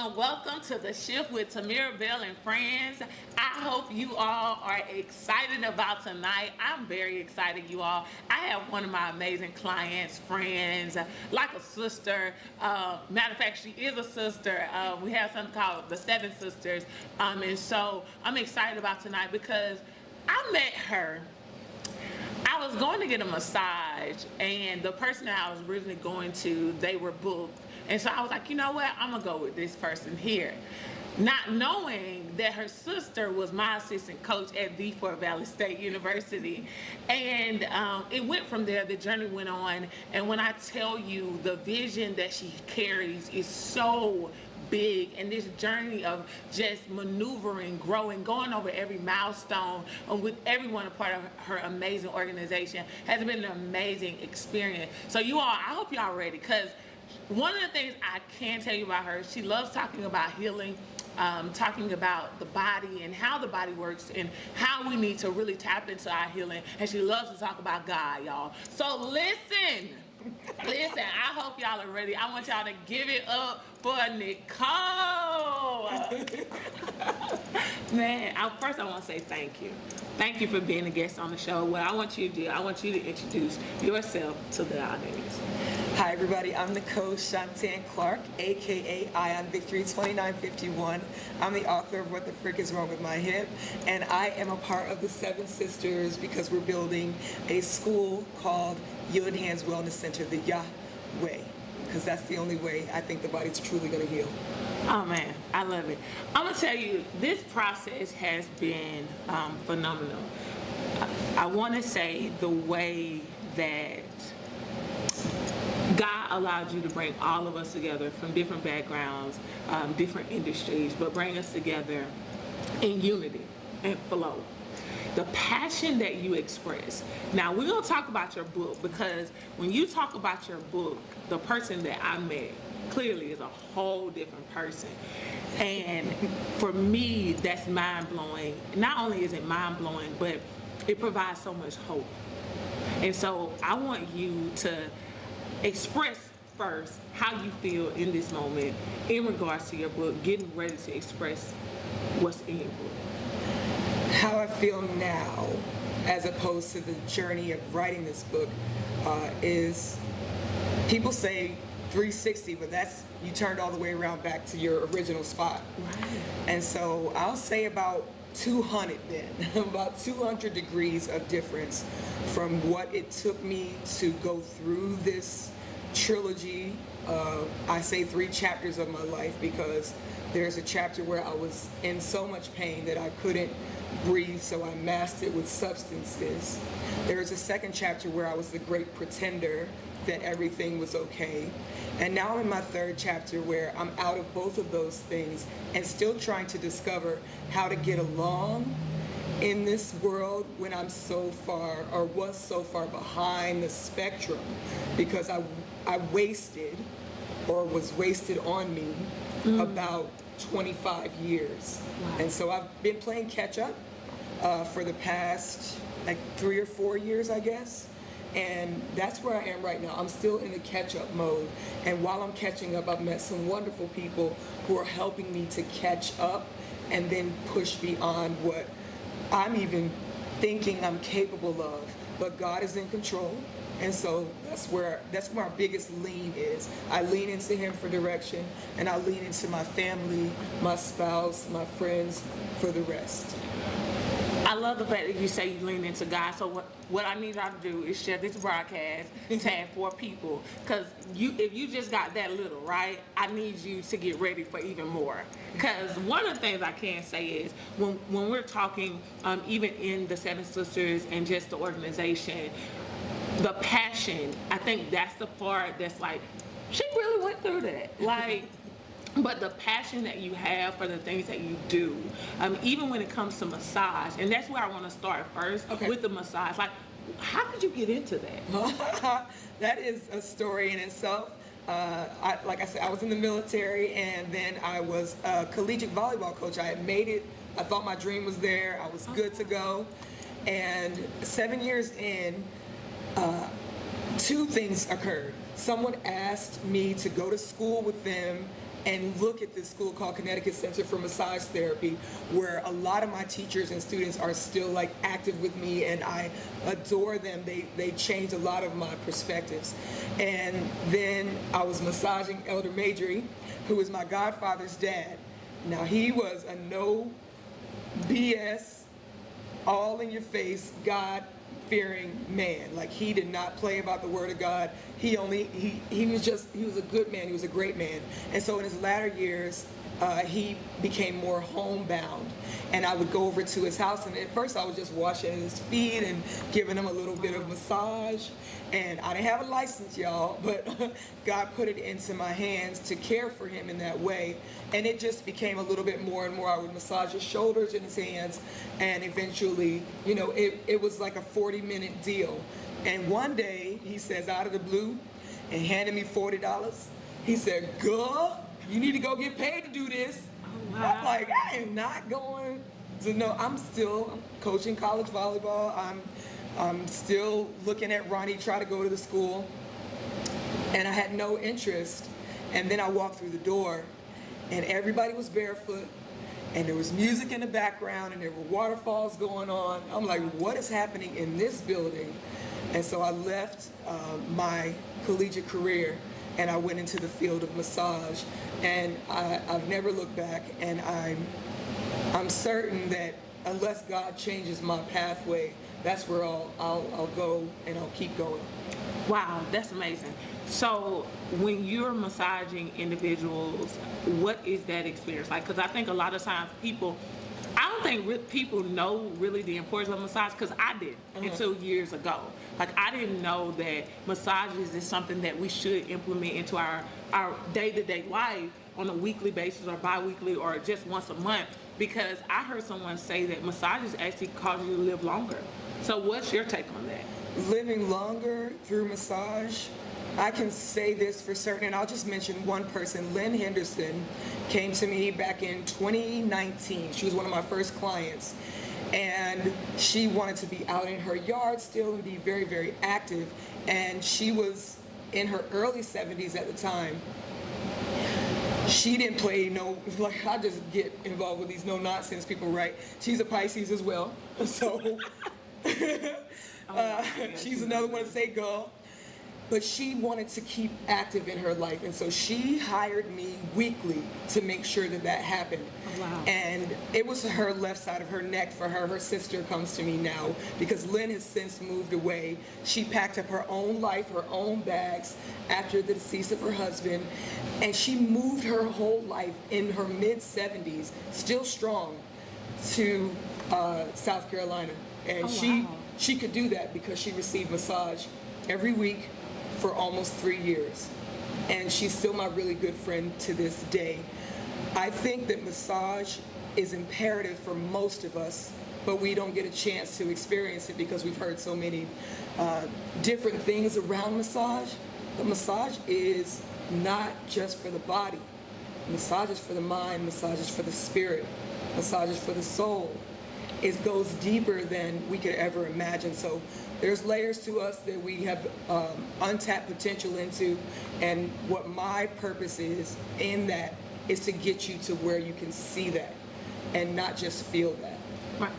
and welcome to the Shift with Tamira Bell and friends. I hope you all are excited about tonight. I'm very excited, you all. I have one of my amazing clients, friends, like a sister. Matter of fact, she is a sister. We have something called the Seven Sisters, and so I'm excited about tonight because I met her. I was going to get a massage, and the person that I was originally going to, they were booked. And so I was like, you know what? I'm going to go with this person here. Not knowing that her sister was my assistant coach at the Fort Valley State University. And it went from there. The journey went on. And when I tell you the vision that she carries is so big, and this journey of just maneuvering, growing, going over every milestone with everyone a part of her amazing organization has been an amazing experience. So you all, I hope y'all ready, because one of the things I can tell you about her, she loves talking about healing, talking about the body and how the body works and how we need to really tap into our healing, and she loves to talk about God, y'all. So listen, I hope y'all are ready. I want y'all to give it up for Nicole. Man, first I want to say thank you. Thank you for being a guest on the show. What I want you to do, I want you to introduce yourself to the audience. Hi everybody, I'm Nicole Shantan Clark, aka Ion Victory 2951. I'm the author of What the Frick is Wrong with My Hip, and I am a part of the Seven Sisters because we're building a school called Yod Hands Wellness Center, the Yah way, because that's the only way I think the body's truly going to heal. Oh man, I love it. I'm gonna tell you, this process has been phenomenal. I want to say the way that God allowed you to bring all of us together from different backgrounds, different industries, but bring us together in unity and flow. The passion that you express. Now, we're going to talk about your book, because when you talk about your book, the person that I met clearly is a whole different person. And for me, that's mind-blowing. Not only is it mind-blowing, but it provides so much hope. And so I want you to express first how you feel in this moment in regards to your book, getting ready to express what's in your book. How I feel now, as opposed to the journey of writing this book, is people say 360, but that's, you turned all the way around back to your original spot. Right. And so I'll say about 200 then, about 200 degrees of difference from what it took me to go through this trilogy. I say 3 chapters of my life, because there's a chapter where I was in so much pain that I couldn't breathe, so I masked it with substances. There's a second chapter where I was the great pretender that everything was okay. And now I'm in my 3rd chapter where I'm out of both of those things and still trying to discover how to get along in this world when I'm so far, or was so far behind the spectrum, because I wasted, or was wasted on me, about 25 years. Wow. And so I've been playing catch up for the past like 3 or 4 years, I guess. And that's where I am right now. I'm still in the catch-up mode. And while I'm catching up, I've met some wonderful people who are helping me to catch up and then push beyond what I'm even thinking I'm capable of. But God is in control. And so that's where our biggest lean is. I lean into Him for direction, and I lean into my family, my spouse, my friends for the rest. I love the fact that you say you lean into God. So what I need y'all to do is share this broadcast, tag 4 people, because if you just got that little, right, I need you to get ready for even more. Because one of the things I can say is when we're talking, even in the Seven Sisters and just the organization, the passion, I think that's the part that's like, she really went through that. Like, but the passion that you have for the things that you do, even when it comes to massage, and that's where I want to start first, with the massage. Like, how did you get into that? That is a story in itself. Like I said, I was in the military, and then I was a collegiate volleyball coach. I had made it. I thought my dream was there. I was good to go. And 7 years in, 2 things occurred. Someone asked me to go to school with them and look at this school called Connecticut Center for Massage Therapy, where a lot of my teachers and students are still like active with me, and I adore them. They changed a lot of my perspectives. And then I was massaging Elder Majory, who was my godfather's dad. Now he was a no BS, all in your face, God fearing man. Like, he did not play about the word of God. He was a good man. He was a great man. And so in his latter years, he became more homebound. And I would go over to his house, and at first I was just washing his feet and giving him a little bit of massage. And I didn't have a license, y'all, but God put it into my hands to care for him in that way. And it just became a little bit more and more. I would massage his shoulders and his hands, and eventually, you know, it was like a 40-minute deal. And one day, he says, out of the blue, and handed me $40. He said, "Girl, you need to go get paid to do this." Oh, wow. I'm like, I am not going to, no, I'm coaching college volleyball. I'm still looking at Ronnie try to go to the school, and I had no interest. And then I walked through the door, and everybody was barefoot, and there was music in the background, and there were waterfalls going on. I'm like, what is happening in this building? And so I left my collegiate career, and I went into the field of massage, and I've never looked back. And I'm certain that unless God changes my pathway, that's where I'll go, and I'll keep going. Wow, that's amazing. So when you're massaging individuals, what is that experience like? Because I think a lot of times I don't think people know really the importance of massage, because I didn't until years ago. Like, I didn't know that massages is something that we should implement into our day-to-day life on a weekly basis or bi-weekly or just once a month, because I heard someone say that massages actually cause you to live longer. So what's your take on that? Living longer through massage, I can say this for certain, and I'll just mention one person. Lynn Henderson came to me back in 2019. She was one of my first clients, and she wanted to be out in her yard still and be very, very active. And she was in her early 70s at the time. She didn't play like, I just get involved with these no-nonsense people, right? She's a Pisces as well, so she's another one to say go. But she wanted to keep active in her life, and so she hired me weekly to make sure that happened. Oh, wow. And it was her left side of her neck for her. Her sister comes to me now because Lynn has since moved away. She packed up her own life, her own bags after the decease of her husband, and she moved her whole life in her mid-70s, still strong, to South Carolina. And she could do that because she received massage every week for almost 3 years. And she's still my really good friend to this day. I think that massage is imperative for most of us, but we don't get a chance to experience it because we've heard so many different things around massage. But massage is not just for the body. Massage is for the mind, massage is for the spirit, massage is for the soul. It goes deeper than we could ever imagine. So there's layers to us that we have untapped potential into, and what my purpose is in that is to get you to where you can see that and not just feel that. Right.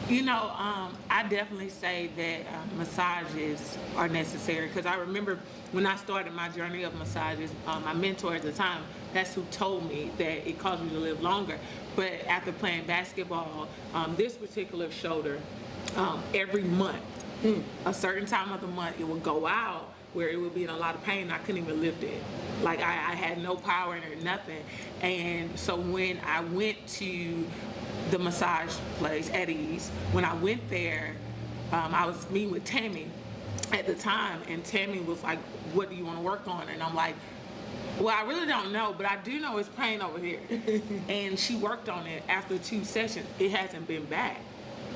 You know, I definitely say that massages are necessary, because I remember when I started my journey of massages, my mentor at the time, that's who told me that it caused you to live longer. But after playing basketball, this particular shoulder, every month, a certain time of the month, it would go out where it would be in a lot of pain. I couldn't even lift it. Like, I had no power in it, nothing. And so when I went to the massage place at Ease, when I went there, I was meeting with Tammy at the time, and Tammy was like, "What do you want to work on?" And I'm like, "Well, I really don't know, but I do know it's pain over here." And she worked on it. After 2 sessions, it hasn't been back.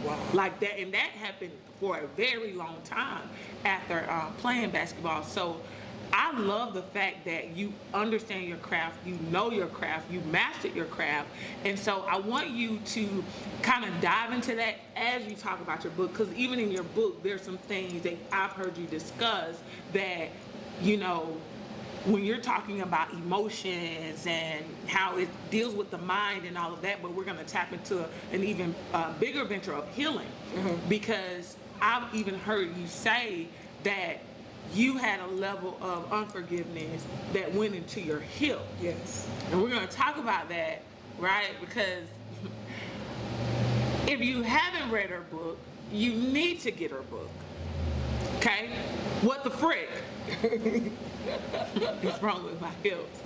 Wow. Like that, and that happened for a very long time after playing basketball. So I love the fact that you understand your craft, you know your craft, you mastered your craft. And so I want you to kind of dive into that as you talk about your book, because even in your book, there's some things that I've heard you discuss that, you know, when you're talking about emotions and how it deals with the mind and all of that, but we're going to tap into an even bigger venture of healing, because I've even heard you say that you had a level of unforgiveness that went into your hip. Yes. And we're going to talk about that, right? Because if you haven't read her book, you need to get her book. Okay? What the frick is wrong with my hips?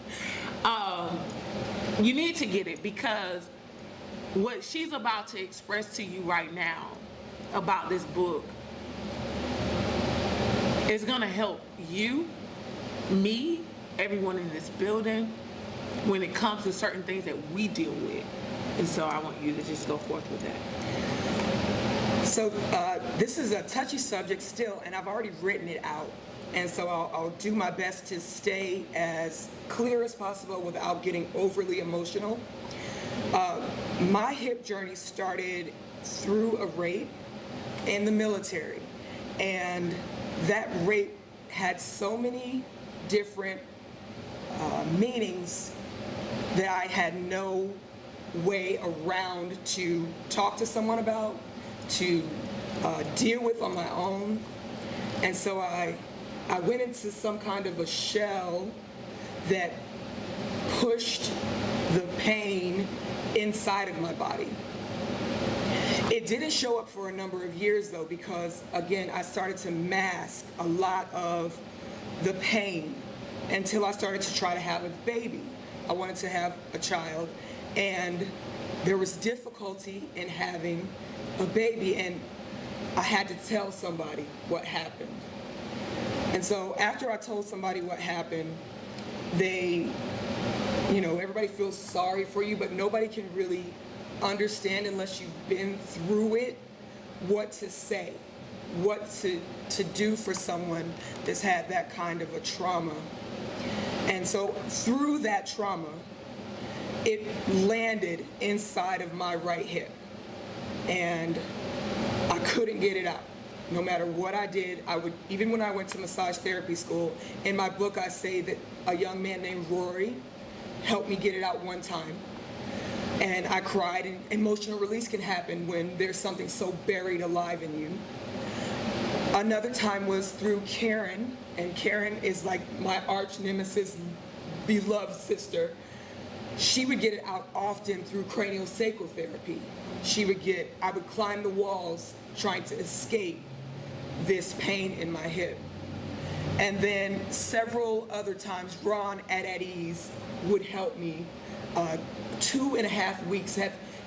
You need to get it, because what she's about to express to you right now about this book is going to help you, me, everyone in this building when it comes to certain things that we deal with. And so I want you to just go forth with that. So this is a touchy subject still, and I've already written it out. And so I'll do my best to stay as clear as possible without getting overly emotional. My hip journey started through a rape in the military. And that rape had so many different meanings that I had no way around to talk to someone about, to deal with on my own. And so I went into some kind of a shell that pushed the pain inside of my body. It didn't show up for a number of years though, because again, I started to mask a lot of the pain until I started to try to have a baby. I wanted to have a child, and there was difficulty in having a baby, and I had to tell somebody what happened. And so after I told somebody what happened, they, everybody feels sorry for you, but nobody can really understand unless you've been through it what to say, what to do for someone that's had that kind of a trauma. And so through that trauma, it landed inside of my right hip, and I couldn't get it out. No matter what I did, even when I went to massage therapy school, in my book I say that a young man named Rory helped me get it out one time. And I cried, and emotional release can happen when there's something so buried alive in you. Another time was through Karen, and Karen is like my arch nemesis, beloved sister. She would get it out often through craniosacral therapy. I would climb the walls trying to escape this pain in my hip. And then several other times, Ron at Ease would help me. 2.5 weeks.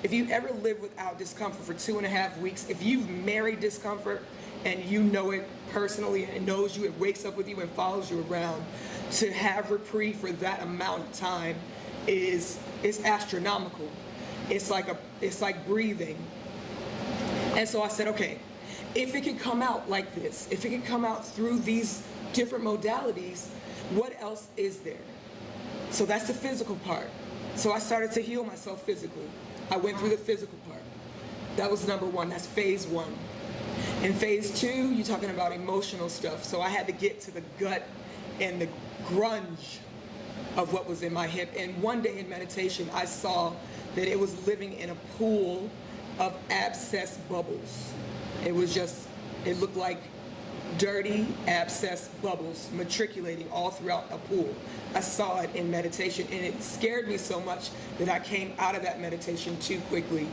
If you ever lived without discomfort for 2.5 weeks, if you've married discomfort and you know it personally and it knows you, it wakes up with you and follows you around, to have reprieve for that amount of time is astronomical. It's like breathing. And so I said, okay, if it can come out like this, if it can come out through these different modalities, what else is there? So that's the physical part. So I started to heal myself physically. I went through the physical part. That was number one. That's phase one. In phase two, you're talking about emotional stuff. So I had to get to the gut and the grunge of what was in my hip. And one day in meditation, I saw that it was living in a pool of abscess bubbles. It looked like dirty abscess bubbles matriculating all throughout a pool. I saw it in meditation, and it scared me so much that I came out of that meditation too quickly.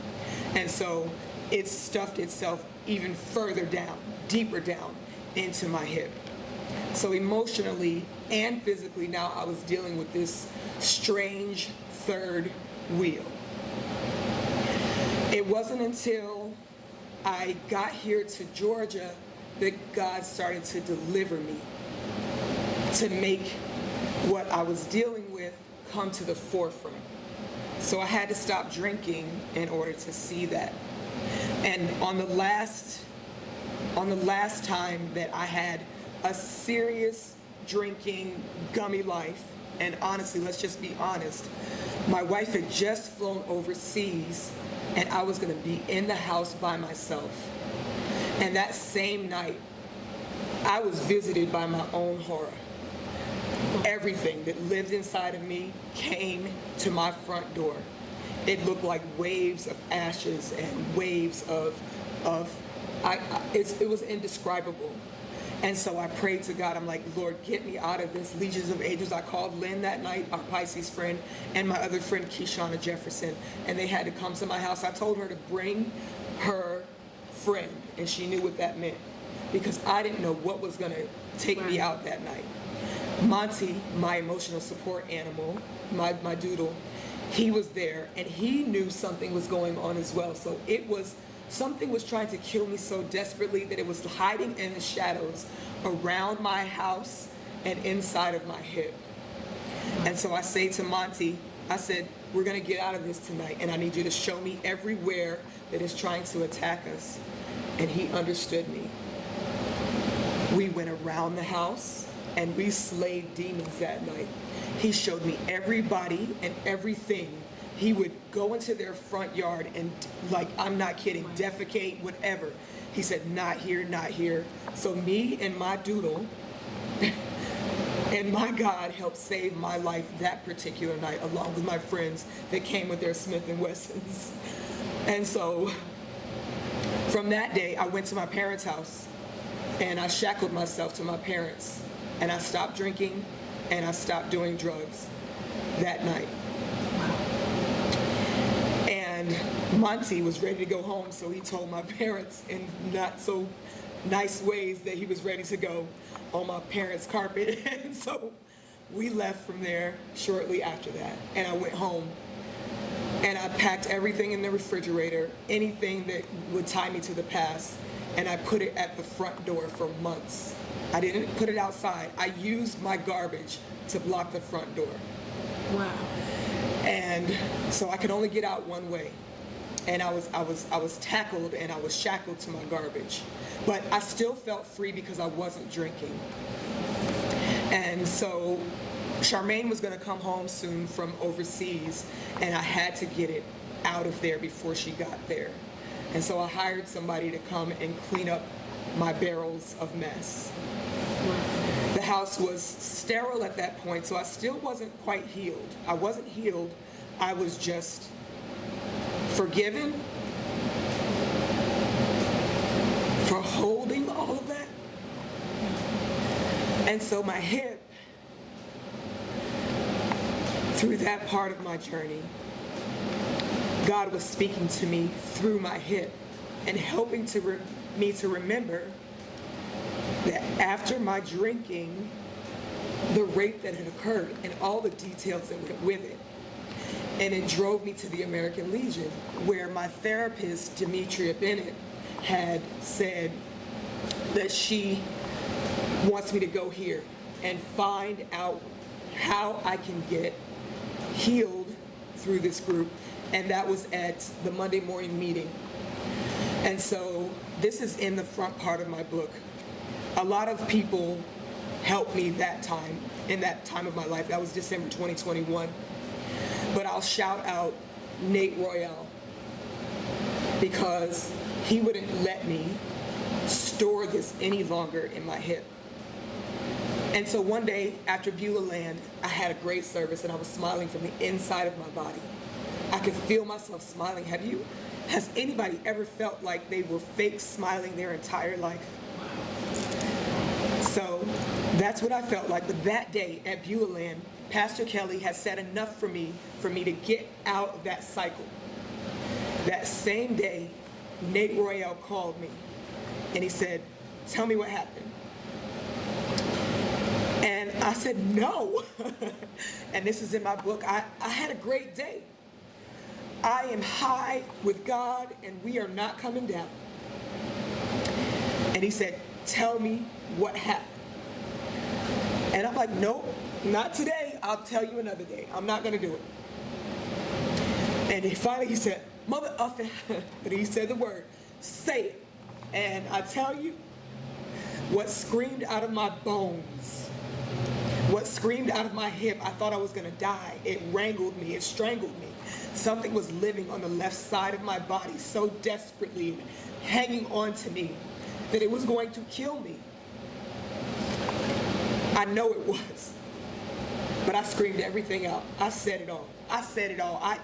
And so it stuffed itself even further down, deeper down into my hip. So emotionally and physically, now I was dealing with this strange third wheel. It wasn't until I got here to Georgia that God started to deliver me, to make what I was dealing with come to the forefront. So I had to stop drinking in order to see that. And on the last time that I had a serious drinking gummy life, and honestly, let's just be honest, my wife had just flown overseas and I was gonna be in the house by myself. And that same night, I was visited by my own horror. everything that lived inside of me came to my front door. It looked like waves of ashes and waves it was indescribable. And so I prayed to God. I'm like, Lord, get me out of this. Legions of Angels. I called Lynn that night, our Pisces friend, and my other friend, Keishana Jefferson, and they had to come to my house. I told her to bring her friend, and she knew what that meant, because I didn't know what was going to take me out that night. Monty, my emotional support animal, my doodle, he was there, and he knew something was going on as well. So something was trying to kill me so desperately that it was hiding in the shadows around my house and inside of my hip. And so I say to Monty, I said, we're going to get out of this tonight, and I need you to show me everywhere that is trying to attack us. And he understood me. We went around the house, and we slayed demons that night. He showed me everybody and everything. He would go into their front yard and, like, I'm not kidding, defecate, whatever. He said, not here, not here. So me and my doodle and my God helped save my life that particular night, along with my friends that came with their Smith & Wessons. And so from that day, I went to my parents' house, and I shackled myself to my parents, and I stopped drinking, and I stopped doing drugs that night. And Monty was ready to go home, so he told my parents in not so nice ways that he was ready to go on my parents' carpet. And so we left from there shortly after that, and I went home, and I packed everything in the refrigerator, anything that would tie me to the past, and I put it at the front door for months. I didn't put it outside. I used my garbage to block the front door. Wow. And so I could only get out one way. And I was tackled, and I was shackled to my garbage. But I still felt free because I wasn't drinking. And so Charmaine was going to come home soon from overseas, and I had to get it out of there before she got there. And so I hired somebody to come and clean up my barrels of mess. The house was sterile at that point, so I still wasn't quite healed. I wasn't healed. I was just forgiven for holding all of that. And so my hip, through that part of my journey, God was speaking to me through my hip and helping me to remember that after my drinking, the rape that had occurred and all the details that went with it. And it drove me to the American Legion, where my therapist, Demetria Bennett, had said that she wants me to go here and find out how I can get healed through this group. And that was at the Monday morning meeting. And so this is in the front part of my book. A lot of people helped me that time, in that time of my life. That was December 2021. But I'll shout out Nate Royale, because he wouldn't let me store this any longer in my hip. And so one day after Beulah Land, I had a great service, and I was smiling from the inside of my body. I could feel myself smiling. Has anybody ever felt like they were fake smiling their entire life? So that's what I felt like. But that day at Beulah Land, Pastor Kelly had said enough for me to get out of that cycle. That same day, Nate Royale called me, and he said, tell me what happened. And I said, no. And this is in my book. I had a great day. I am high with God, and we are not coming down. And he said, tell me what happened. And I'm like, nope, not today. I'll tell you another day. I'm not going to do it. And he said, mother effing, and he said the word, say it. And I tell you, what screamed out of my bones, what screamed out of my hip, I thought I was going to die. It wrangled me. It strangled me. Something was living on the left side of my body so desperately, hanging on to me, that it was going to kill me. I know it was. But I screamed everything out. I said it all. I said it all. I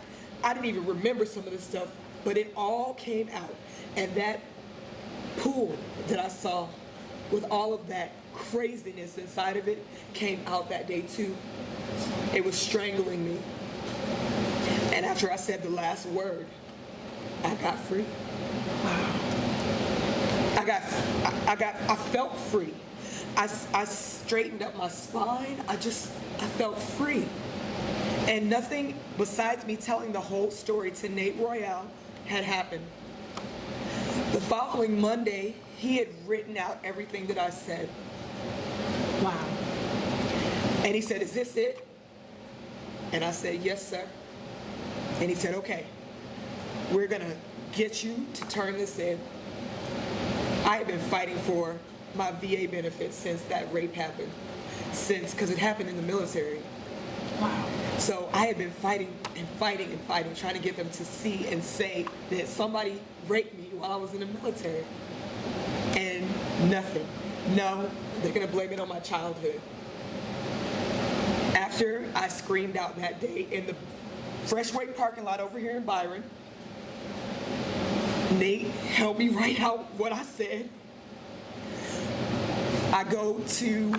didn't even remember some of the stuff, but it all came out. And that pool that I saw with all of that craziness inside of it came out that day too. It was strangling me. And after I said the last word, I got free. I felt free. I straightened up my spine. I felt free. And nothing besides me telling the whole story to Nate Royale had happened. The following Monday, he had written out everything that I said. Wow. And he said, "Is this it?" And I said, "Yes, sir." And he said, "Okay, we're gonna get you to turn this in." I had been fighting for my VA benefits since that rape happened, because it happened in the military. Wow. So I had been fighting and fighting and fighting, trying to get them to see and say that somebody raped me while I was in the military. And nothing. No, they're gonna blame it on my childhood. After I screamed out that day in the Freshway parking lot over here in Byron, Nate helped me write out what I said. I go to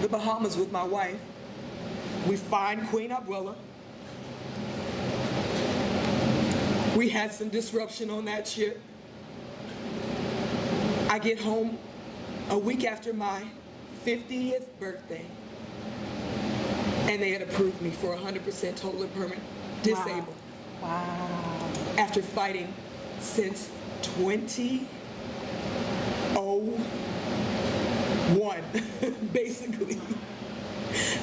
the Bahamas with my wife. We find Queen Abuela. We had some disruption on that ship. I get home a week after my 50th birthday, and they had approved me for 100% total and permanent disabled. Wow. After fighting since 2001, basically.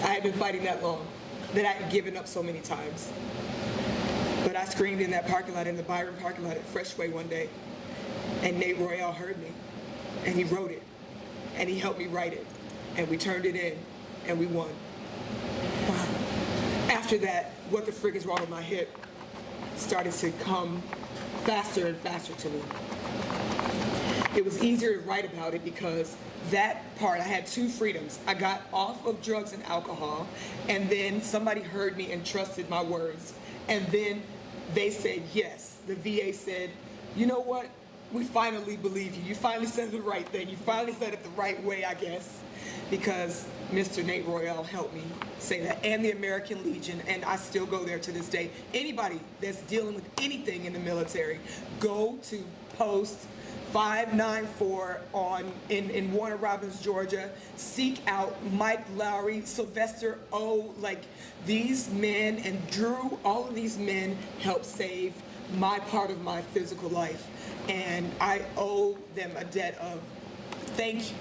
I had been fighting that long, that I had given up so many times. But I screamed in that parking lot, in the Byron parking lot at Freshway one day, and Nate Royale heard me, and he wrote it, and he helped me write it, and we turned it in, and we won. Wow. After that, What the Frick Is Wrong with My Hip started to come faster and faster to me. It was easier to write about it because that part, I had two freedoms. I got off of drugs and alcohol, and then somebody heard me and trusted my words. And then they said yes. The VA said, "You know what? We finally believe you. You finally said the right thing. You finally said it the right way, I guess." Because Mr. Nate Royale helped me say that, and the American Legion, and I still go there to this day. Anybody that's dealing with anything in the military, go to post 594 in Warner Robins, Georgia. Seek out Mike Lowry, Sylvester O. Like, these men, and Drew, all of these men helped save my part of my physical life. And I owe them a debt of thank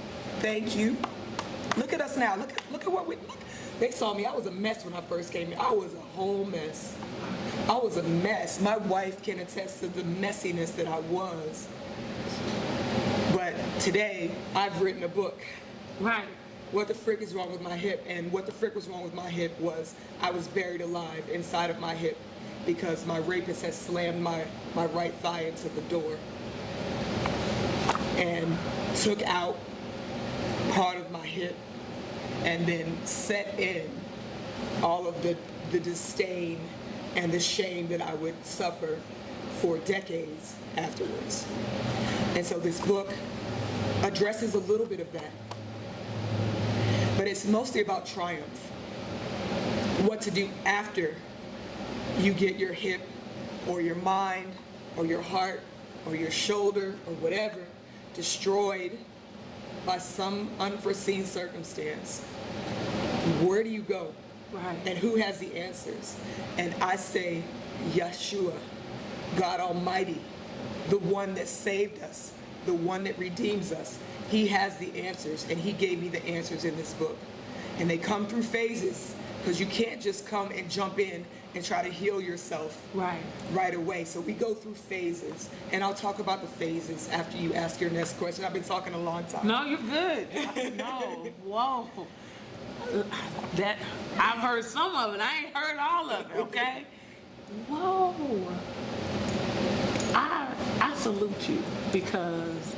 you. Look at us now. Look at what we look. They saw me. I was a mess when I first came in. I was a whole mess. I was a mess. My wife can attest to the messiness that I was. But today, I've written a book. Right. What the Frick Is Wrong with My Hip? And what the frick was wrong with my hip was I was buried alive inside of my hip because my rapist had slammed my right thigh into the door and took out part of my hip and then set in all of the disdain and the shame that I would suffer for decades afterwards. And so this book addresses a little bit of that. But it's mostly about triumph. What to do after you get your hip or your mind or your heart or your shoulder or whatever destroyed by some unforeseen circumstance. Where do you go? Right. And who has the answers? And I say, Yeshua, God Almighty, the one that saved us, the one that redeems us. He has the answers, and he gave me the answers in this book. And they come through phases, because you can't just come and jump in and try to heal yourself right away. So we go through phases, and I'll talk about the phases after you ask your next question. I've been talking a long time. No, you're good. No, whoa. That I've heard some of it. I ain't heard all of it. Okay. Whoa. I salute you because,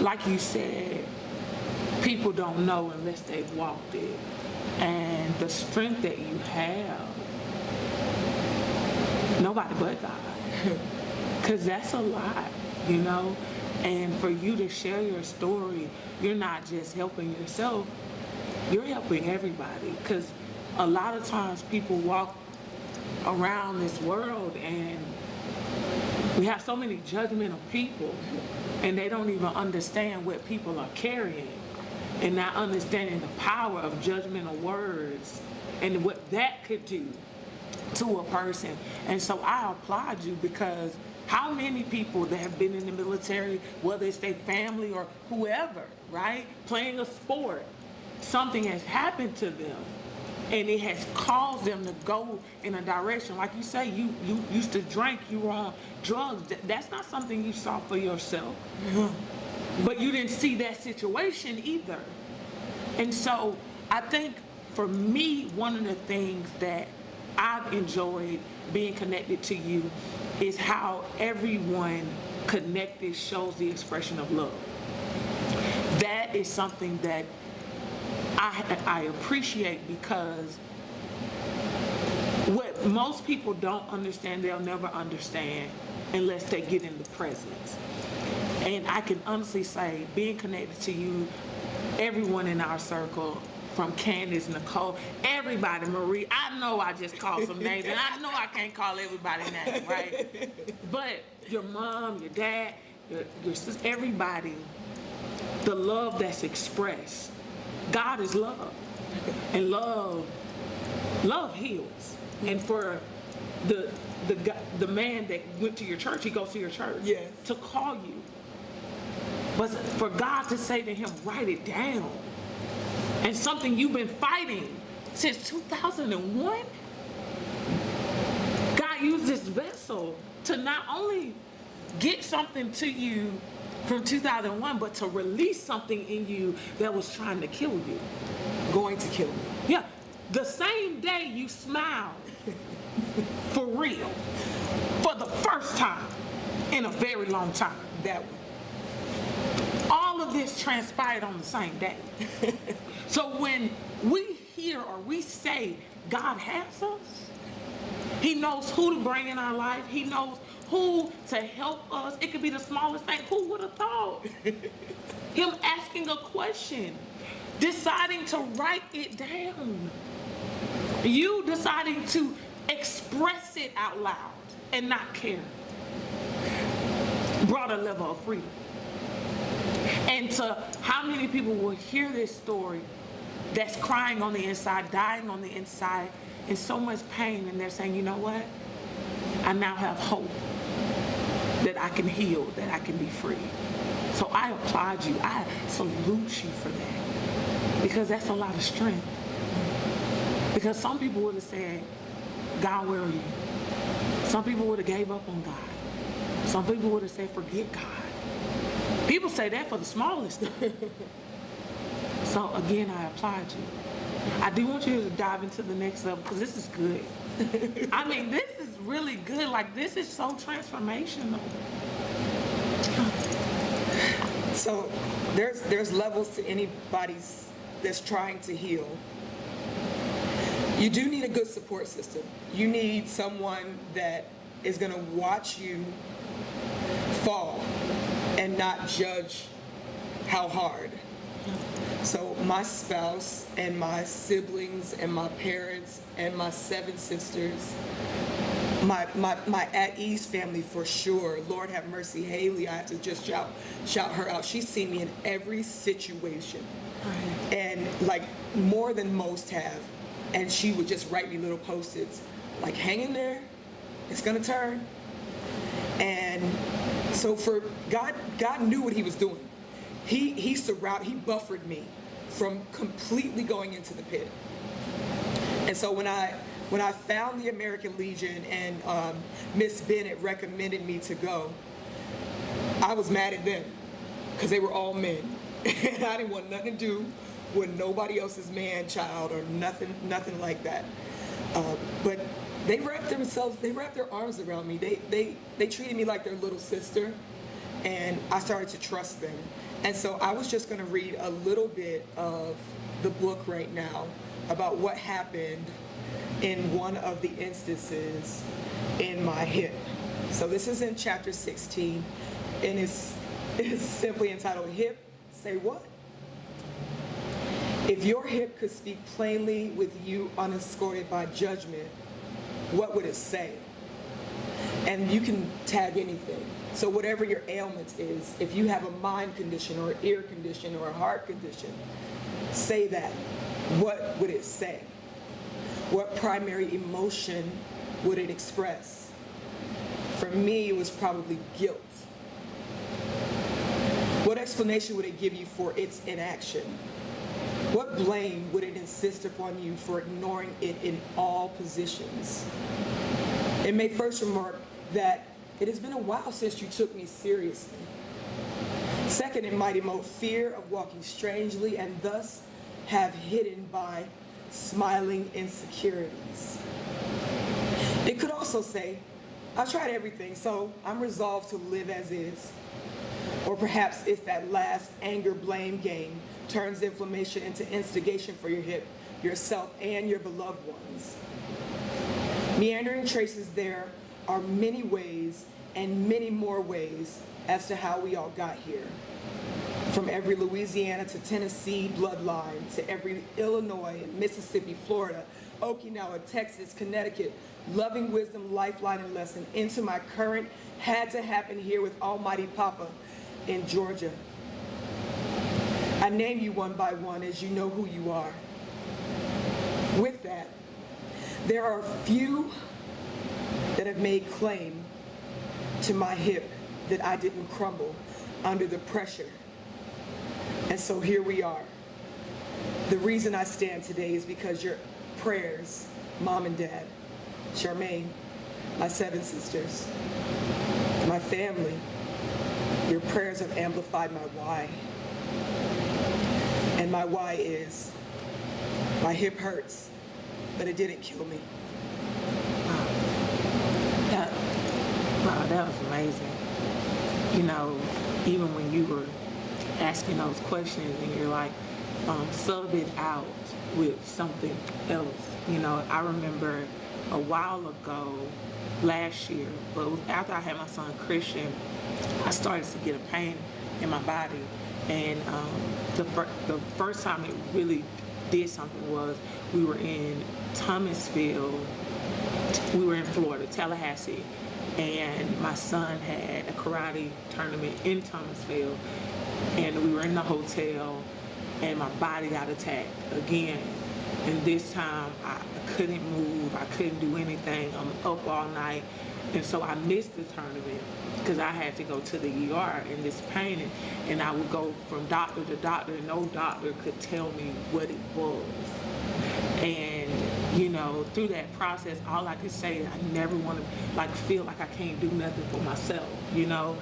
like you said, people don't know unless they've walked it. And the strength that you have, nobody but God. Because that's a lot, you know? And for you to share your story, you're not just helping yourself, you're helping everybody. Because a lot of times people walk around this world and we have so many judgmental people and they don't even understand what people are carrying and not understanding the power of judgmental words and what that could do to a person. And so I applaud you, because how many people that have been in the military, whether it's their family or whoever, right, playing a sport, something has happened to them and it has caused them to go in a direction. Like you say, you used to drink, you were on drugs. That's not something you saw for yourself. But you didn't see that situation either. And so I think for me, one of the things that I've enjoyed being connected to you is how everyone connected shows the expression of love. That is something that I appreciate, because what most people don't understand, they'll never understand unless they get in the presence. And I can honestly say, being connected to you, everyone in our circle, from Candace, Nicole, everybody, Marie, I know I just called some names, and I know I can't call everybody names, right? But your mom, your dad, your sister, everybody, the love that's expressed. God is love, and love heals. And for the man that went to your church, he goes to your church, yes, to call you, but for God to say to him, write it down. And something you've been fighting since 2001, God used this vessel to not only get something to you from 2001, but to release something in you that was trying to kill you. Going to kill me. Yeah, the same day you smiled, for real, for the first time in a very long time. That one. All of this transpired on the same day. So when we hear or we say God has us, he knows who to bring in our life. He knows who to help us. It could be the smallest thing. Who would have thought? Him asking a question, deciding to write it down. You deciding to express it out loud and not care brought a level of freedom. And to how many people will hear this story that's crying on the inside, dying on the inside, in so much pain, and they're saying, you know what? I now have hope that I can heal, that I can be free. So I applaud you. I salute you for that, because that's a lot of strength. Because some people would have said, God, where are you? Some people would have gave up on God. Some people would have said, forget God. People say that for the smallest thing. So again, I applaud you. I do want you to dive into the next level, because this is good. I mean, this is really good. Like, this is so transformational. So there's levels to anybody's that's trying to heal. You do need a good support system. You need someone that is going to watch you fall and not judge how hard. So my spouse and my siblings and my parents and my 7 sisters, my at ease family for sure. Lord have mercy, Haley. I have to just shout her out. She's seen me in every situation, and like more than most have. And she would just write me little post-its like, hang in there, it's gonna turn. And so for God knew what he was doing. He buffered me from completely going into the pit. And so when I found the American Legion and Miss Bennett recommended me to go, I was mad at them because they were all men. And I didn't want nothing to do with nobody else's man, child, or nothing like that. But they wrapped their arms around me. They treated me like their little sister, and I started to trust them. And so I was just going to read a little bit of the book right now, about what happened in one of the instances in my hip. So this is in chapter 16, and it's simply entitled, Hip, Say What? If your hip could speak plainly with you unescorted by judgment, what would it say? And you can tag anything. So whatever your ailment is, if you have a mind condition or an ear condition or a heart condition, say that. What would it say? What primary emotion would it express? For me, it was probably guilt. What explanation would it give you for its inaction? What blame would it insist upon you for ignoring it in all positions? It may first remark that it has been a while since you took me seriously. Second, it might emote fear of walking strangely and thus have hidden by smiling insecurities. It could also say, I've tried everything, so I'm resolved to live as is. Or perhaps it's that last anger blame game turns inflammation into instigation for your hip, yourself, and your beloved ones. Meandering traces there are many ways and many more ways as to how we all got here. From every Louisiana to Tennessee bloodline, to every Illinois and Mississippi, Florida, Okinawa, Texas, Connecticut, loving wisdom, lifeline, and lesson, into my current had to happen here with Almighty Papa in Georgia. I name you one by one as you know who you are. With that, there are few that have made claim to my hip that I didn't crumble under the pressure. And so here we are. The reason I stand today is because your prayers, Mom and Dad, Charmaine, my 7 sisters, my family, your prayers have amplified my why. And my why is, my hip hurts, but it didn't kill me. Wow, that was amazing. You know, even when you were asking those questions and you're like, sub it out with something else. You know, I remember a while ago, last year, but it was after I had my son Christian, I started to get a pain in my body. And the first time it really did something was we were in Thomasville, we were in Florida, Tallahassee, and my son had a karate tournament in Thomasville, and we were in the hotel, and my body got attacked again. And this time I couldn't move, I couldn't do anything. I'm up all night, and so I missed the tournament because I had to go to the ER in this pain, and I would go from doctor to doctor, and no doctor could tell me what it was. And you know, through that process, all I could say is I never want to feel like I can't do nothing for myself, you know.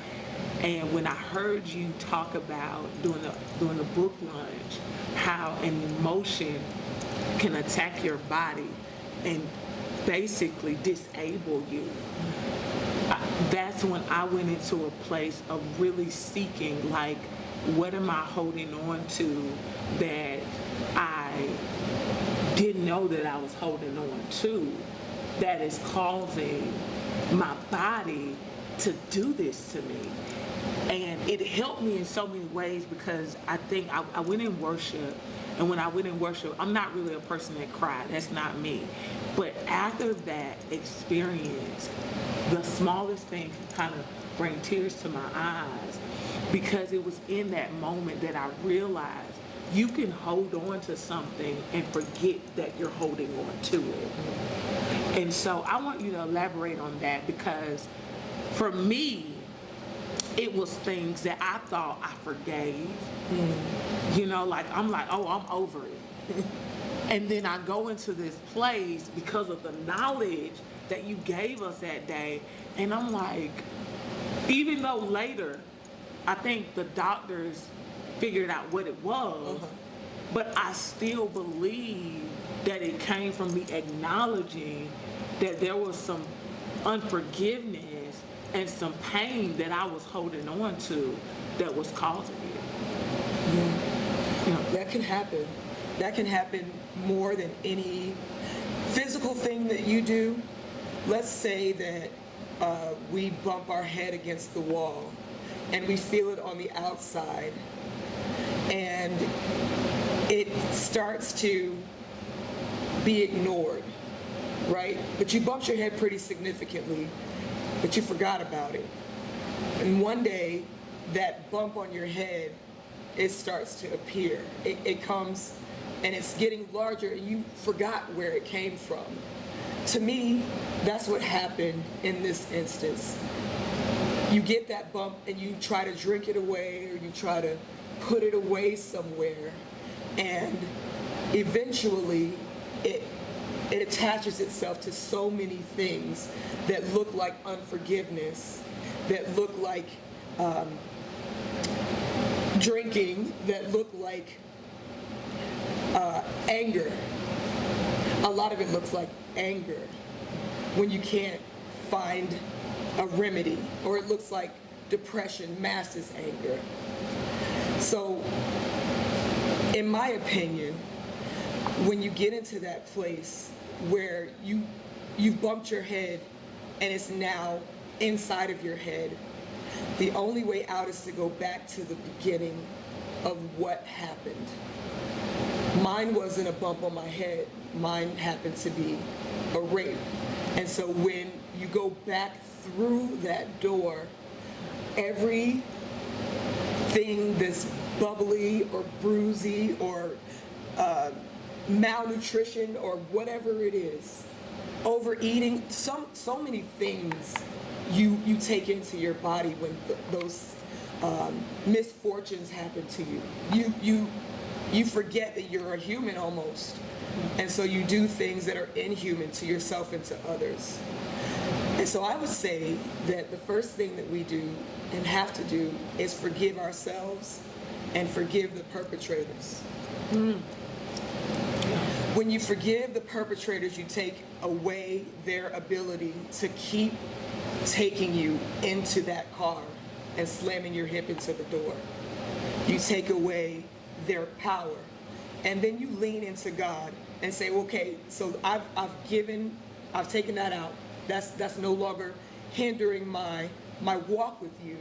And when I heard you talk about doing the book launch, how an emotion can attack your body and basically disable you, that's when I went into a place of really seeking, like, what am I holding on to that I didn't know that I was holding on to, that is causing my body to do this to me. And it helped me in so many ways, because I think I went in worship, and when I went in worship, I'm not really a person that cried. That's not me. But after that experience, the smallest thing can kind of bring tears to my eyes, because it was in that moment that I realized you can hold on to something and forget that you're holding on to it. And so I want you to elaborate on that, because for me, it was things that I thought I forgave. You know, like, I'm like, oh, I'm over it. And then I go into this place because of the knowledge that you gave us that day. And I'm like, even though later, I think the doctors figured out what it was, but I still believe that it came from me acknowledging that there was some unforgiveness and some pain that I was holding on to that was causing it. Yeah. That can happen. That can happen more than any physical thing that you do. Let's say that we bump our head against the wall and we feel it on the outside, and it starts to be ignored, right? But you bumped your head pretty significantly, but you forgot about it. And one day, that bump on your head, it starts to appear. It comes and it's getting larger, and you forgot where it came from. To me, that's what happened in this instance. You get that bump and you try to drink it away, or you try to put it away somewhere, and eventually it attaches itself to so many things that look like unforgiveness, that look like drinking, that look like anger. A lot of it looks like anger when you can't find a remedy, or it looks like depression masked as anger. So, in my opinion, when you get into that place where you've bumped your head and it's now inside of your head, the only way out is to go back to the beginning of what happened. Mine wasn't a bump on my head. Mine happened to be a rape. And so when you go back through that door, everything that's bubbly or bruisey or malnutrition or whatever it is, overeating, so many things you take into your body when those misfortunes happen to you. You forget that you're a human almost. And so you do things that are inhuman to yourself and to others. And so I would say that the first thing that we do and have to do is forgive ourselves and forgive the perpetrators. When you forgive the perpetrators, you take away their ability to keep taking you into that car and slamming your hip into the door. You take away their power. And then you lean into God and say, okay, so I've taken that out. That's no longer hindering my walk with you,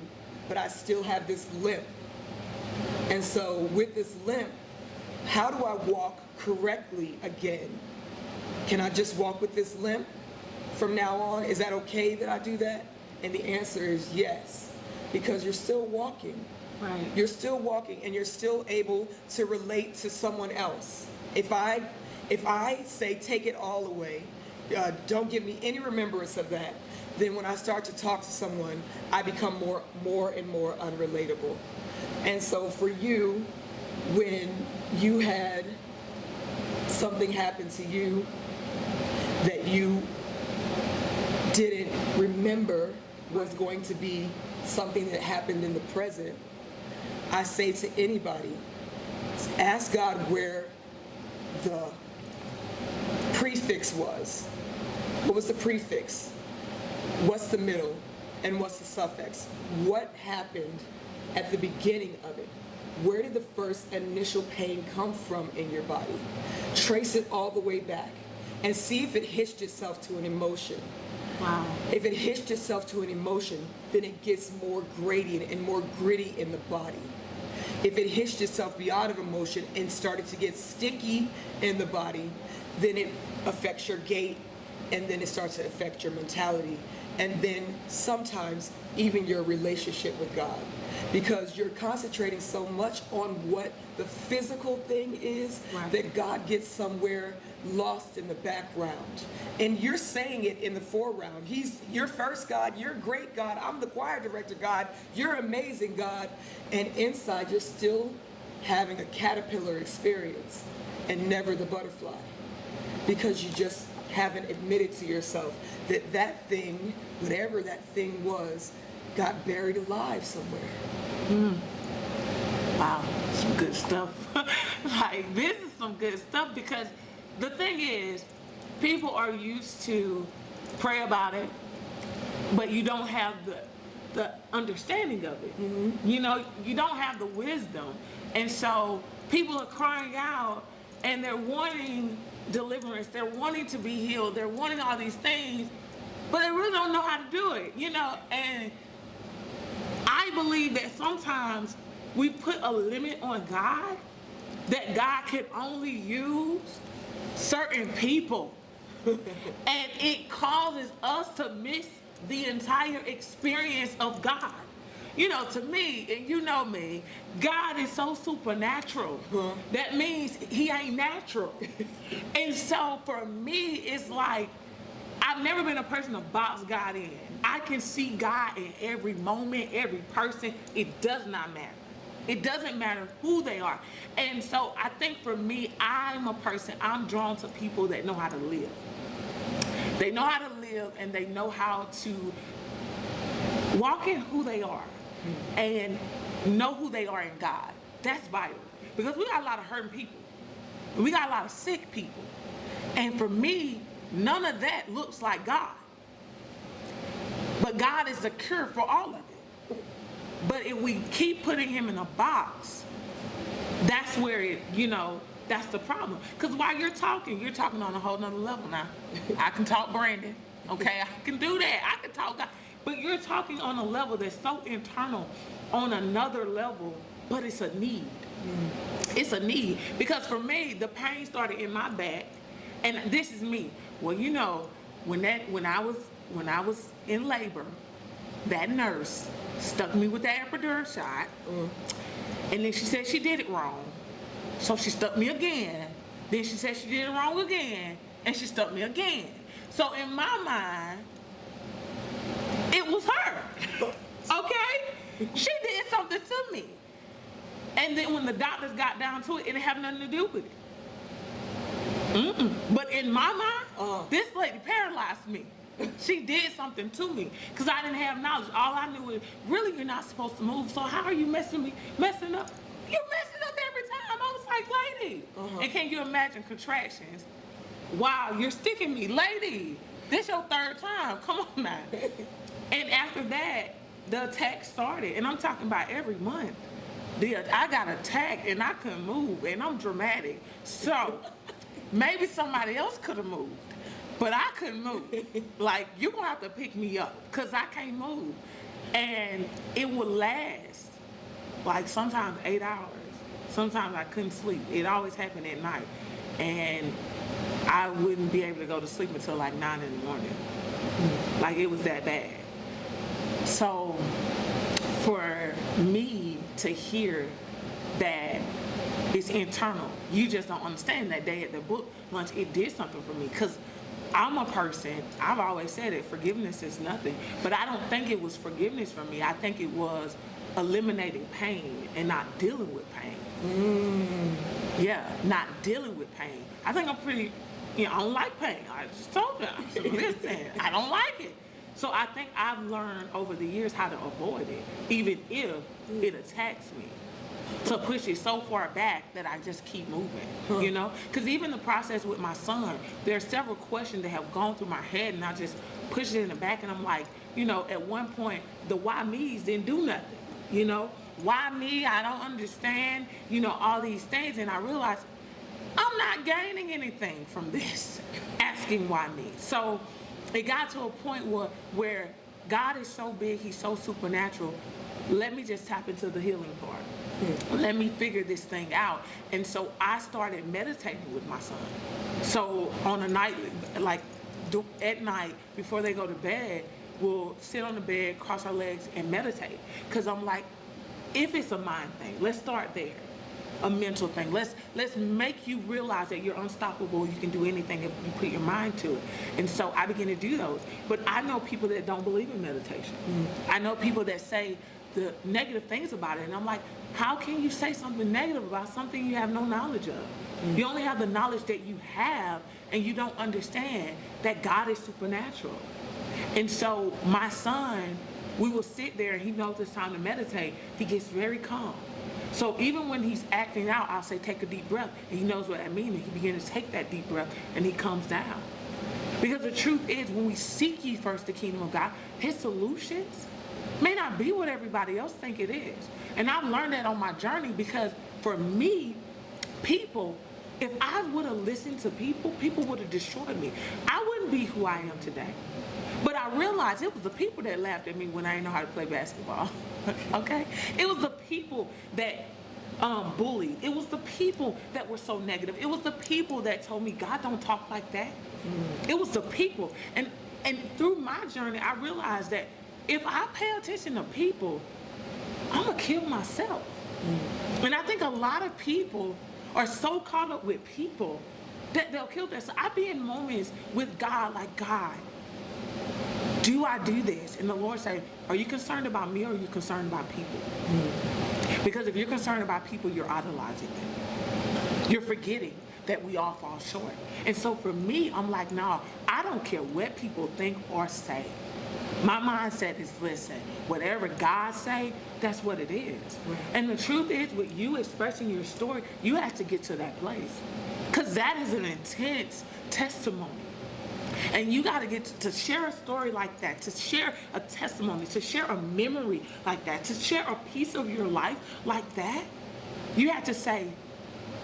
but I still have this limp. And so with this limp, how do I walk correctly again? Can I just walk with this limp from now on? Is that okay that I do that? And the answer is yes, because you're still walking. Right. You're still walking, and you're still able to relate to someone else. If I say take it all away, don't give me any remembrance of that, then when I start to talk to someone, I become more and more unrelatable. And so for you, when you had something happen to you that you didn't remember was going to be something that happened in the present, I say to anybody, ask God where the prefix was. What was the prefix? What's the middle? And what's the suffix? What happened at the beginning of it? Where did the first initial pain come from in your body? Trace it all the way back and see if it hitched itself to an emotion. Wow. If it hitched itself to an emotion, then it gets more gradient and more gritty in the body. If it hitched itself beyond of emotion and started to get sticky in the body, then it affects your gait, and then it starts to affect your mentality, and then sometimes even your relationship with God, because you're concentrating so much on what the physical thing is, right, that God gets somewhere lost in the background. And you're saying it in the foreground. He's your first God, you're great God, I'm the choir director God, you're amazing God, and inside you're still having a caterpillar experience and never the butterfly, because you just haven't admitted to yourself that that thing, whatever that thing was, got buried alive somewhere. Wow, some good stuff. Like, this is some good stuff, because the thing is, people are used to pray about it, but you don't have the understanding of it. You know, you don't have the wisdom. And so people are crying out, and they're wanting deliverance, they're wanting to be healed, they're wanting all these things, but they really don't know how to do it, and I believe that sometimes we put a limit on God, that God can only use certain people. And it causes us to miss the entire experience of God. To me, and you know me, God is so supernatural. That means he ain't natural. And so for me, it's like, I've never been a person to box God in. I can see God in every moment, every person. It does not matter. It doesn't matter who they are. And so I think for me, I'm drawn to people that know how to live. They know how to live, and they know how to walk in who they are and know who they are in God. That's vital, because we got a lot of hurting people. We got a lot of sick people. And for me, none of that looks like God. But God is the cure for all of it. But if we keep putting him in a box, that's where that's the problem. Because while you're talking on a whole nother level now. I can talk Brandon, okay? I can do that. I can talk God. But you're talking on a level that's so internal, on another level, but it's a need. It's a need. Because for me, the pain started in my back, and this is me. Well, when I was in labor, that nurse stuck me with the epidural shot, and then she said she did it wrong. So she stuck me again. Then she said she did it wrong again, and she stuck me again. So in my mind, it was her. Okay? She did something to me. And then when the doctors got down to it, it didn't have nothing to do with it. But in my mind, this lady paralyzed me. She did something to me because I didn't have knowledge. All I knew is, really, you're not supposed to move. So how are you messing up? You're messing up every time. I was like, lady. And can you imagine contractions? Wow, you're sticking me. Lady, this your third time. Come on now. And after that, the attack started. And I'm talking about every month. I got attacked and I couldn't move. And I'm dramatic. So maybe somebody else could have moved. But I couldn't move. Like, you're going to have to pick me up because I can't move. And it would last, like, sometimes 8 hours. Sometimes I couldn't sleep. It always happened at night. And I wouldn't be able to go to sleep until like 9 in the morning. Like, it was that bad. So for me to hear that it's internal, you just don't understand. That day at the book lunch, it did something for me because I'm a person, I've always said it, forgiveness is nothing. But I don't think it was forgiveness for me. I think it was eliminating pain and not dealing with pain. Yeah, not dealing with pain. I think I'm pretty, I don't like pain. I just told you. I said, listen, I don't like it. So I think I've learned over the years how to avoid it, even if it attacks me. To push it so far back that I just keep moving, Because even the process with my son, there are several questions that have gone through my head, and I just push it in the back, and I'm like, at one point, the why me's didn't do nothing, Why me? I don't understand, all these things, and I realized I'm not gaining anything from this, asking why me. So it got to a point where God is so big, he's so supernatural. Let me just tap into the healing part. Let me figure this thing out. And so I started meditating with my son. So on a night, like at night, before they go to bed, we'll sit on the bed, cross our legs, and meditate. Because I'm like, if it's a mind thing, let's start there. A mental thing. Let's make you realize that you're unstoppable. You can do anything if you put your mind to it. And so I begin to do those. But I know people that don't believe in meditation. I know people that say the negative things about it. And I'm like, how can you say something negative about something you have no knowledge of? You only have the knowledge that you have, and you don't understand that God is supernatural. And so my son, we will sit there and he knows it's time to meditate. He gets very calm. So even when he's acting out, I'll say, take a deep breath. And he knows what that means. And he begins to take that deep breath and he comes down. Because the truth is, when we seek ye first the kingdom of God, his solutions may not be what everybody else think it is. And I've learned that on my journey, because for me, people if I would have listened to people, people would have destroyed me. I wouldn't be who I am today. But I realized it was the people that laughed at me when I didn't know how to play basketball. Okay? It was the people that bullied. It was the people that were so negative. It was the people that told me, God don't talk like that. It was the people. And through my journey, I realized that if I pay attention to people, I'm going to kill myself. And I think a lot of people are so caught up with people that they'll kill themselves. I be in moments with God, like, God, do I do this? And the Lord say, are you concerned about me or are you concerned about people? Because if you're concerned about people, you're idolizing them. You're forgetting that we all fall short. And so for me, I'm like, no, I don't care what people think or say. My mindset is, listen, whatever God say, that's what it is. And the truth is, with you expressing your story, you have to get to that place. Because that is an intense testimony. And you got to get to share a story like that, to share a testimony, to share a memory like that, to share a piece of your life like that. You have to say,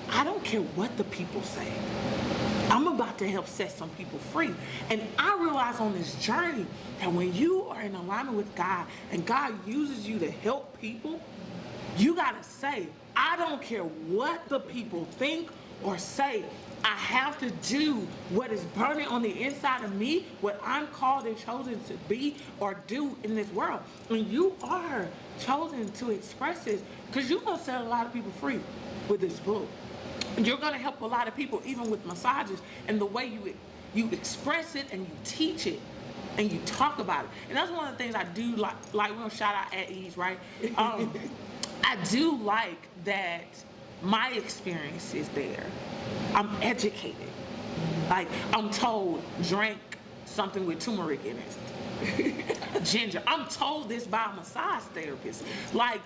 I don't care what the people say. I'm about to help set some people free. And I realize on this journey that when you are in alignment with God and God uses you to help people, you got to say, I don't care what the people think or say. I have to do what is burning on the inside of me, what I'm called and chosen to be or do in this world. And you are chosen to express this because you're going to set a lot of people free with this book. You're going to help a lot of people, even with massages, and the way you express it and you teach it and you talk about it. And that's one of the things I do like we're going to shout out at ease, right? I do like that my experience is there. I'm educated. Like, I'm told, drink something with turmeric in it. Ginger. I'm told this by a massage therapist. Like,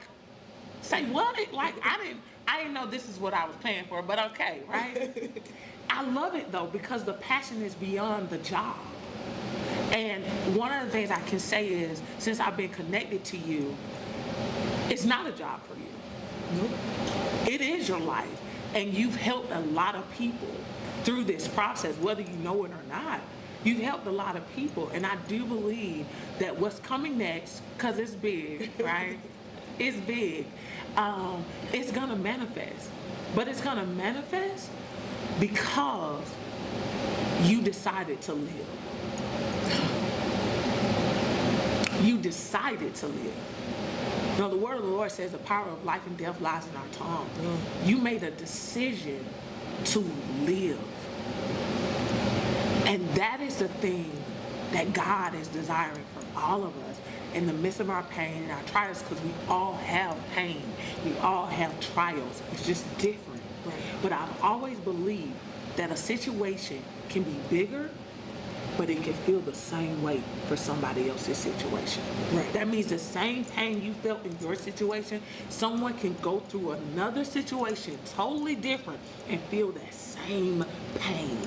say what? Like, I didn't know this is what I was paying for, but okay, right? I love it though, because the passion is beyond the job. And one of the things I can say is, since I've been connected to you, it's not a job for you. Nope. It is your life. And you've helped a lot of people through this process, whether you know it or not. You've helped a lot of people. And I do believe that what's coming next, because it's big, right? It's big. It's going to manifest. But it's going to manifest because you decided to live. You decided to live. No, the word of the Lord says the power of life and death lies in our tongue. You made a decision to live. And that is the thing that God is desiring from all of us in the midst of our pain and our trials, because we all have pain. We all have trials. It's just different. Right. But I've always believed that a situation can be bigger, but it can feel the same way for somebody else's situation. Right. That means the same pain you felt in your situation, someone can go through another situation totally different and feel that same pain.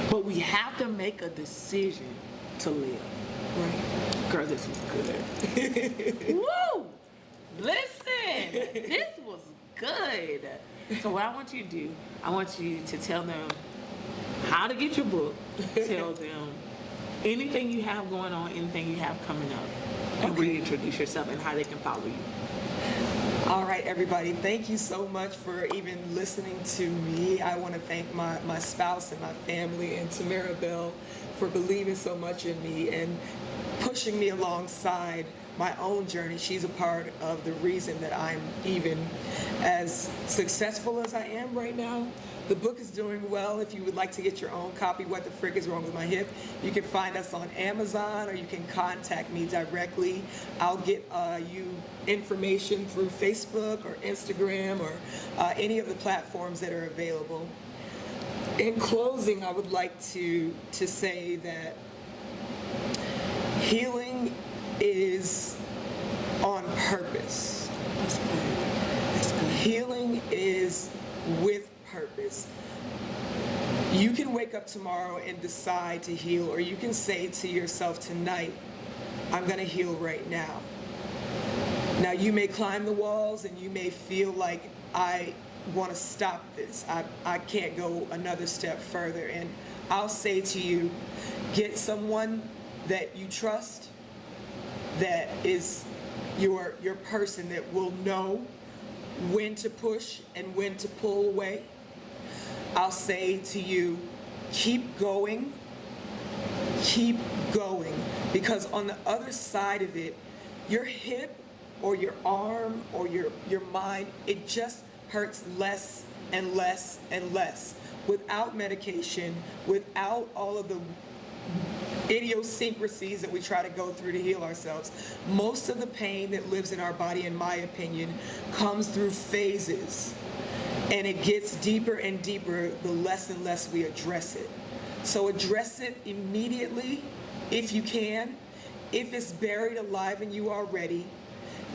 But we have to make a decision to live. Right. Girl, this was good. Woo! Listen, this was good. So what I want you to do, I want you to tell them how to get your book, tell them anything you have going on, anything you have coming up, and reintroduce yourself and how they can follow you. All right, everybody, thank you so much for even listening to me. I want to thank my spouse and my family and Tamara Bell for believing so much in me and pushing me alongside my own journey. She's a part of the reason that I'm even as successful as I am right now. The book is doing well. If you would like to get your own copy, What the Frick is Wrong with My Hip, you can find us on Amazon or you can contact me directly. I'll get you information through Facebook or Instagram or any of the platforms that are available. In closing, I would like to say that healing is on purpose. That's good. That's good. Healing is with purpose. You can wake up tomorrow and decide to heal, or you can say to yourself tonight, I'm going to heal right now. Now you may climb the walls and you may feel like I want to stop this. I can't go another step further. And I'll say to you, get someone that you trust, that is your person that will know when to push and when to pull away. I'll say to you, keep going, because on the other side of it, your hip or your arm or your mind, it just hurts less and less and less without medication, without all of the idiosyncrasies that we try to go through to heal ourselves. Most of the pain that lives in our body, in my opinion, comes through phases, and it gets deeper and deeper the less and less we address it. So address it immediately if you can. If it's buried alive in you already,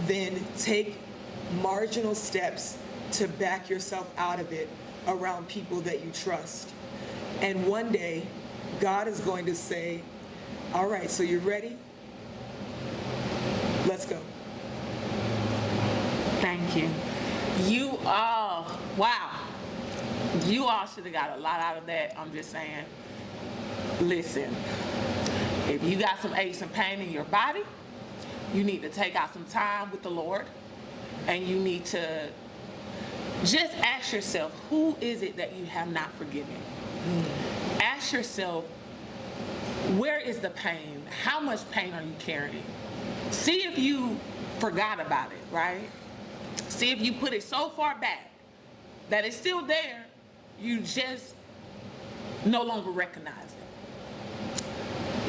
then take marginal steps to back yourself out of it around people that you trust. And one day, God is going to say, all right, so you're ready? Let's go. Thank you. You all, wow. You all should have got a lot out of that. I'm just saying. Listen, if you got some aches and pain in your body, you need to take out some time with the Lord, and you need to just ask yourself, who is it that you have not forgiven? Ask yourself, where is the pain? How much pain are you carrying? See if you forgot about it, right? See if you put it so far back that it's still there, you just no longer recognize it.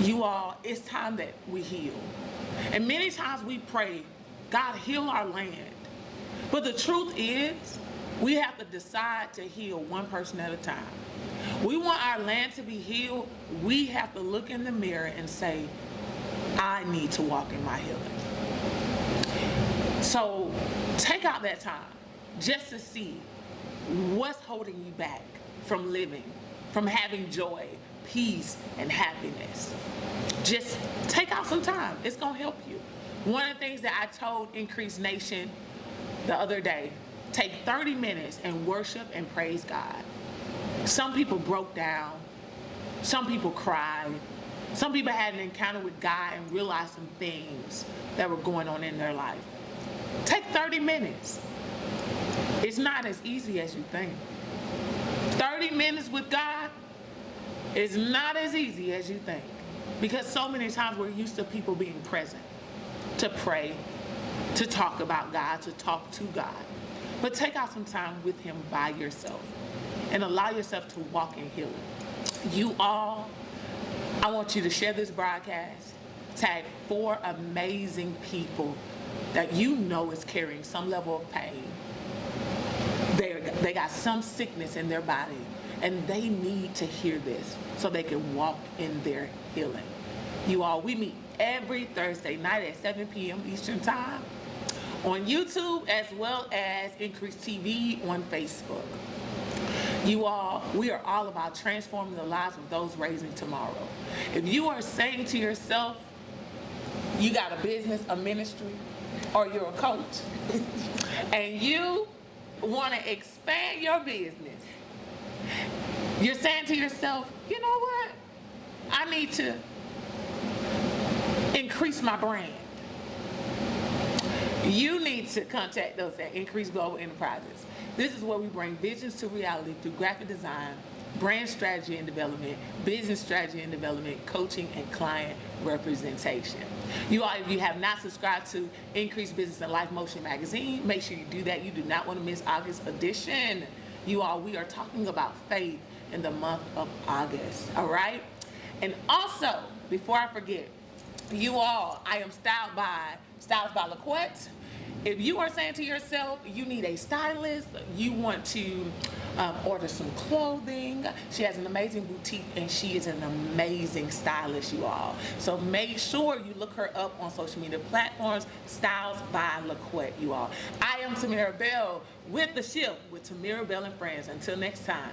You all, it's time that we heal. And many times we pray, God, heal our land. But the truth is, we have to decide to heal one person at a time. We want our land to be healed. We have to look in the mirror and say, I need to walk in my healing. So take out that time just to see what's holding you back from living, from having joy, peace, and happiness. Just take out some time. It's going to help you. One of the things that I told Increase Nation the other day, take 30 minutes and worship and praise God. Some people broke down. Some people cried. Some people had an encounter with God and realized some things that were going on in their life. Take 30 minutes. It's not as easy as you think. 30 minutes with God is not as easy as you think, because so many times we're used to people being present, to pray, to talk about God, to talk to God. But take out some time with Him by yourself and allow yourself to walk in healing. You all, I want you to share this broadcast, tag 4 amazing people that you know is carrying some level of pain. They got some sickness in their body, and they need to hear this so they can walk in their healing. You all, we meet every Thursday night at 7 p.m. Eastern Time on YouTube, as well as Increase TV on Facebook. You all, we are all about transforming the lives of those raising tomorrow. If you are saying to yourself, you got a business, a ministry, or you're a coach, and you want to expand your business, you're saying to yourself, you know what? I need to increase my brand. You need to contact us at Increase Global Enterprises. This is where we bring visions to reality through graphic design, brand strategy and development, business strategy and development, coaching, and client representation. You all, if you have not subscribed to Increase Business and Life Motion magazine, make sure you do that. You do not want to miss August edition. You all, we are talking about faith in the month of August, all right? And also, before I forget, you all, I am styled by LaQuette. If you are saying to yourself, you need a stylist, you want to order some clothing, she has an amazing boutique and she is an amazing stylist, you all. So make sure you look her up on social media platforms, Styles by LaQuette, you all. I am Tamira Bell with The Shift with Tamira Bell and Friends. Until next time.